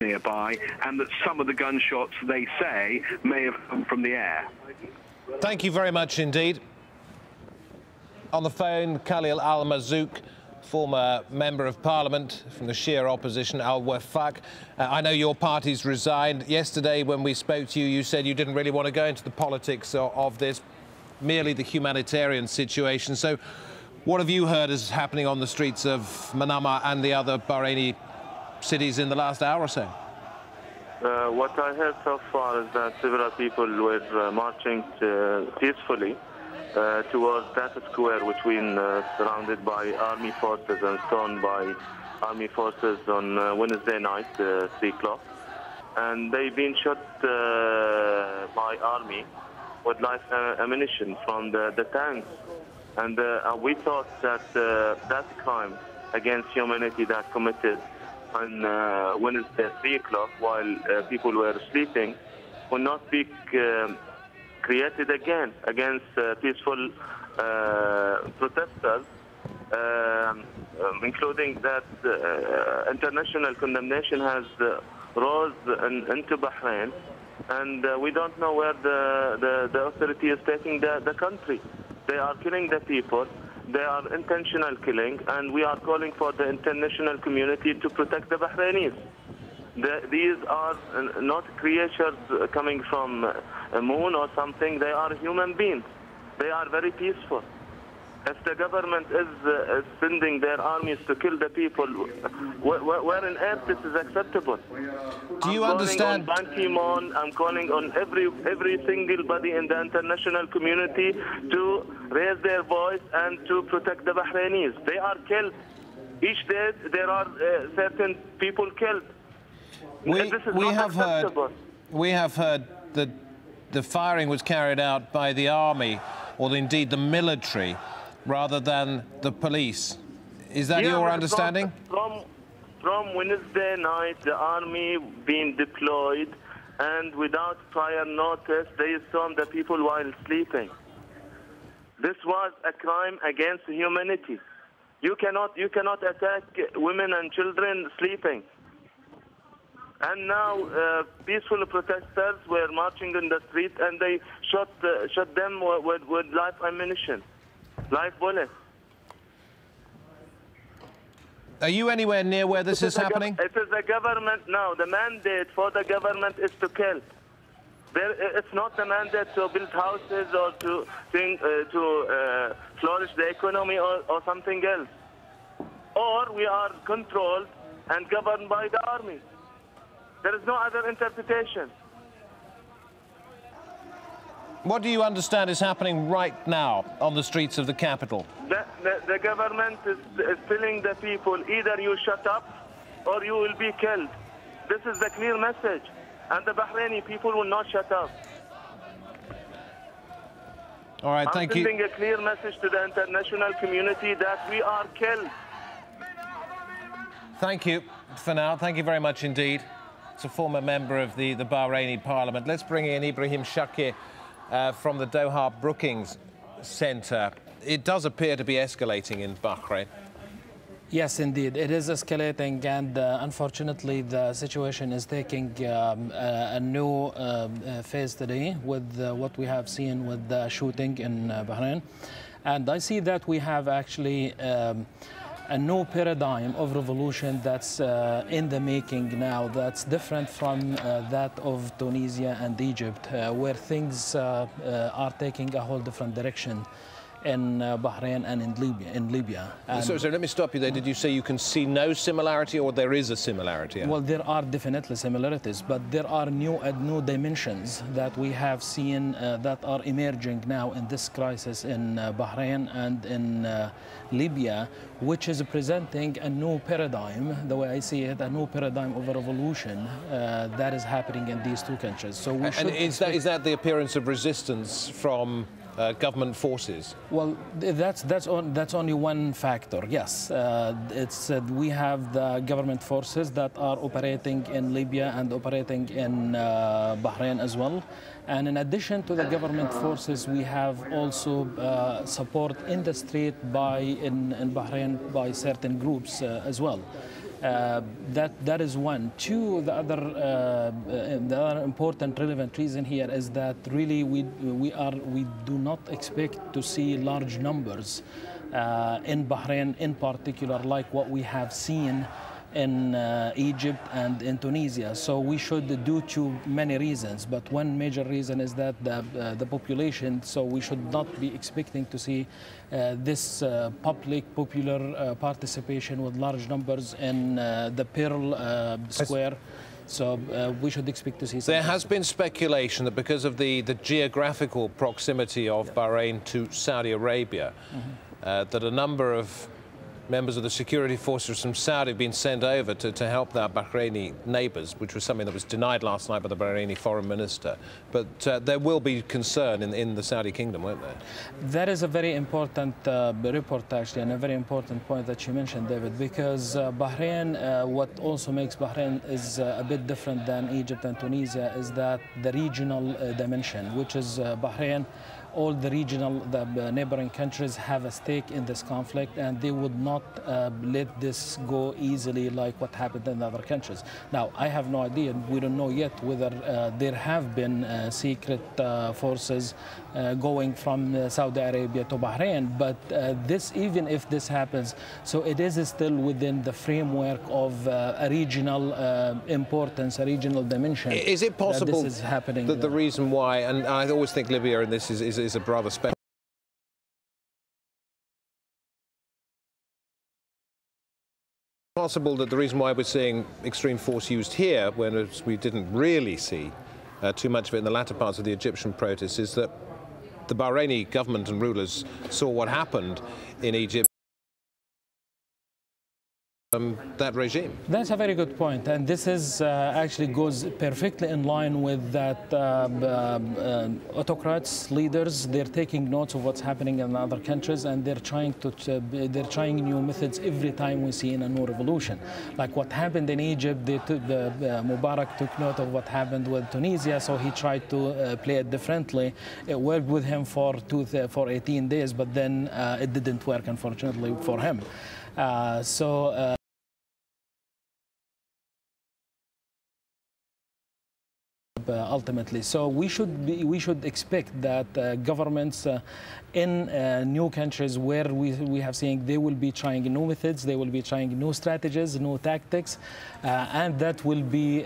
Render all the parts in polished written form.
nearby, and that some of the gunshots, they say, may have come from the air. Thank you very much indeed. On the phone, Khalil Al-Marzouk, former Member of Parliament from the Shia opposition, Al-Wafaq. I know your party's resigned. Yesterday, when we spoke to you, you said you didn't really want to go into the politics of this, merely the humanitarian situation. So what have you heard is happening on the streets of Manama and the other Bahraini cities in the last hour or so? What I heard so far is that several people were marching peacefully towards that square, which been surrounded by army forces and stormed by army forces on Wednesday night, 3 o'clock. And they've been shot by army with live ammunition from the tanks. And we thought that that crime against humanity that committed on Wednesday, 3 o'clock, while people were sleeping, will not be created again against peaceful protesters, including that international condemnation has rose into Bahrain, and we don't know where the authority is taking the country. They are killing the people. They are intentional killing, and we are calling for the international community to protect the Bahrainis. These are not creatures coming from a moon or something. They are human beings. They are very peaceful. If the government is sending their armies to kill the people, where on earth this is acceptable? Do you understand? I'm calling on Ban Ki-moon, I'm calling on every single body in the international community to raise their voice and to protect the Bahrainis. They are killed. Each day there are certain people killed. We have heard that the firing was carried out by the army, or indeed the military, rather than the police. Is that your understanding? From Wednesday night, the army being deployed, and without prior notice, they stormed the people while sleeping. This was a crime against humanity. You cannot attack women and children sleeping. And now peaceful protesters were marching in the street, and they shot them with live ammunition, live bullets. Are you anywhere near where this is happening? It is the government now. The mandate for the government is to kill. It's not the mandate to build houses or to flourish the economy or something else. Or we are controlled and governed by the army. There is no other interpretation. What do you understand is happening right now on the streets of the capital? The government is telling the people, either you shut up or you will be killed. This is the clear message. And the Bahraini people will not shut up. All right, thank you. I'm sending a clear message to the international community that we are killed. Thank you for now. Thank you very much indeed. It's a former member of the Bahraini Parliament. Let's bring in Ibrahim Shakir from the Doha Brookings Centre. It does appear to be escalating in Bahrain. Yes, indeed. It is escalating, and unfortunately, the situation is taking a new phase today with what we have seen with the shooting in Bahrain. And I see that we have actually a new paradigm of revolution that's in the making now, that's different from that of Tunisia and Egypt, where things are taking a whole different direction in Bahrain and in Libya. So let me stop you there. Did you say you can see no similarity, or there is a similarity? Well, there are definitely similarities, but there are new dimensions that we have seen that are emerging now in this crisis in Bahrain and in Libya, which is presenting a new paradigm, the way I see it, a new paradigm of a revolution that is happening in these two countries. So we and is that the appearance of resistance from government forces? Well, that's only one factor. Yes, we have the government forces that are operating in Libya and operating in Bahrain as well. And in addition to the government forces, we have also support in the street in Bahrain by certain groups as well. That is one. Two, the other important relevant reason here is that really we do not expect to see large numbers in Bahrain in particular, like what we have seen in Egypt and in Tunisia. So we should do too many reasons, but one major reason is that the population, so we should not be expecting to see this popular participation with large numbers in the Pearl Square. So we should expect to see something. There has been speculation that because of the geographical proximity of Bahrain to Saudi Arabia, that a number of members of the security forces from Saudi have been sent over to help their Bahraini neighbours, which was something that was denied last night by the Bahraini foreign minister. But there will be concern in the Saudi kingdom, won't there? That is a very important report, actually, and a very important point that you mentioned, David, because Bahrain, what also makes Bahrain is a bit different than Egypt and Tunisia is that the regional dimension, which is Bahrain. All the neighboring countries have a stake in this conflict, and they would not let this go easily like what happened in other countries. Now, I have no idea, we don't know yet whether there have been secret forces going from Saudi Arabia to Bahrain, but even if this happens, so it is still within the framework of a regional importance, a regional dimension. Is it possible that this is happening? That the reason why, and I always think Libya in this is a rather special. Possible that the reason why we're seeing extreme force used here, whereas we didn't really see too much of it in the latter parts of the Egyptian protests, is that the Bahraini government and rulers saw what happened in Egypt. That regime. That's a very good point, and this is actually goes perfectly in line with that autocrats, leaders, they're taking notes of what's happening in other countries, and they're trying new methods every time we see a new revolution. Like what happened in Egypt, Mubarak took note of what happened with Tunisia, so he tried to play it differently. It worked with him for 18 days, but then it didn't work, unfortunately, for him. Ultimately, so we should expect that governments in new countries where we have seen they will be trying new methods, they will be trying new strategies, new tactics, and that will be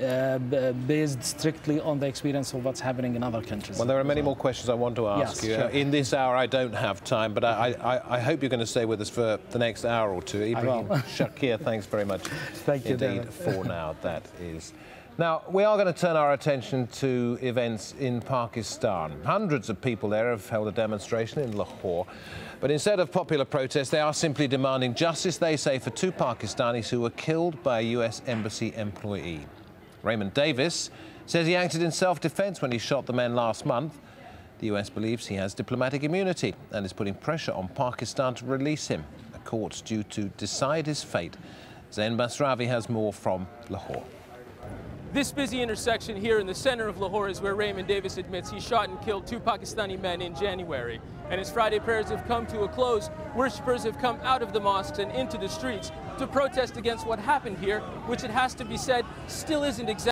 based strictly on the experience of what's happening in other countries. Well, there are many more questions I want to ask you. Sure. In this hour, I don't have time, but I hope you're going to stay with us for the next hour or two. Ibrahim Shakir, thanks very much. Thank you, indeed, David. for now. That is. Now, we are going to turn our attention to events in Pakistan. Hundreds of people there have held a demonstration in Lahore. But instead of popular protest, they are simply demanding justice, they say, for two Pakistanis who were killed by a US embassy employee. Raymond Davis says he acted in self-defense when he shot the men last month. The US believes he has diplomatic immunity and is putting pressure on Pakistan to release him. A court's due to decide his fate. Zain Basravi has more from Lahore. This busy intersection here in the center of Lahore is where Raymond Davis admits he shot and killed two Pakistani men in January. And as Friday prayers have come to a close, worshippers have come out of the mosques and into the streets to protest against what happened here, which it has to be said still isn't exactly